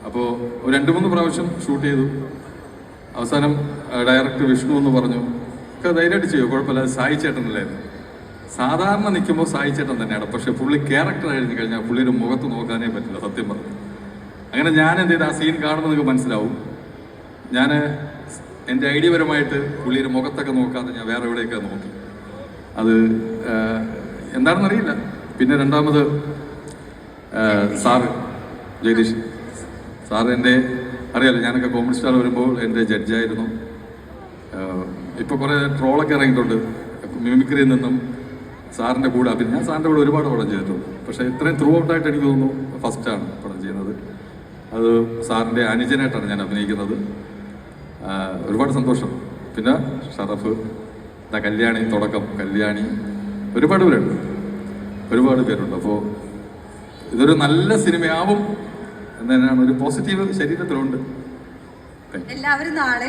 അപ്പോൾ ഒരു 2-3 പ്രാവശ്യം ഷൂട്ട് ചെയ്തു. അവസാനം ഡയറക്ടർ വിഷ്ണു എന്ന് പറഞ്ഞു, ഒക്കെ ധൈര്യമായിട്ട് ചെയ്യും, കുഴപ്പമില്ല, അത് സായി ചേട്ടനല്ലായിരുന്നു. സാധാരണ നിൽക്കുമ്പോൾ സായി ചേട്ടൻ തന്നെയാണ്, പക്ഷെ പുള്ളി ക്യാരക്ടർ കഴിഞ്ഞ് കഴിഞ്ഞാൽ പുള്ളിയുടെ മുഖത്ത് നോക്കാനേ പറ്റില്ല, സത്യം പറഞ്ഞു. അങ്ങനെ ഞാൻ എന്ത് ചെയ്ത് ആ സീൻ കാണുമ്പോൾ നിങ്ങൾക്ക് മനസ്സിലാവും, ഞാൻ എൻ്റെ ഐഡിയ പരമായിട്ട് പുള്ളിയുടെ മുഖത്തൊക്കെ നോക്കാതെ ഞാൻ വേറെ എവിടെയൊക്കെ നോക്കി. അത് എന്താണെന്നറിയില്ല. പിന്നെ രണ്ടാമത് സാറ് ജഗദീഷ് സാറ് എൻ്റെ അറിയാലോ, ഞാനൊക്കെ കോമഡി സ്റ്റാർ വരുമ്പോൾ എൻ്റെ ജഡ്ജായിരുന്നു. ഇപ്പോൾ കുറേ ട്രോളൊക്കെ ഇറങ്ങിയിട്ടുണ്ട് മിമിക്രിയിൽ നിന്നും സാറിൻ്റെ കൂടെ. പിന്നെ ഞാൻ സാറിൻ്റെ കൂടെ ഒരുപാട് പടം ചെയ്തിട്ടുണ്ട്, പക്ഷേ ഇത്രയും ത്രൂ ഔട്ടായിട്ട് എനിക്ക് തോന്നുന്നു ഫസ്റ്റാണ് പടം ചെയ്യുന്നത്. അത് സാറിൻ്റെ അനുജനായിട്ടാണ് ഞാൻ അഭിനയിക്കുന്നത്. ഒരുപാട് സന്തോഷം. പിന്നെ ഷറഫ്, കല്യാണി, തുടക്കം കല്യാണി, ഒരുപാട് പേരുണ്ട്. അപ്പോൾ ഇതൊരു നല്ല സിനിമയാവും എന്ന് തന്നെയാണ് ഒരു പോസിറ്റീവ് ശരീരത്തിലുണ്ട്. എല്ലാവരും നാളെ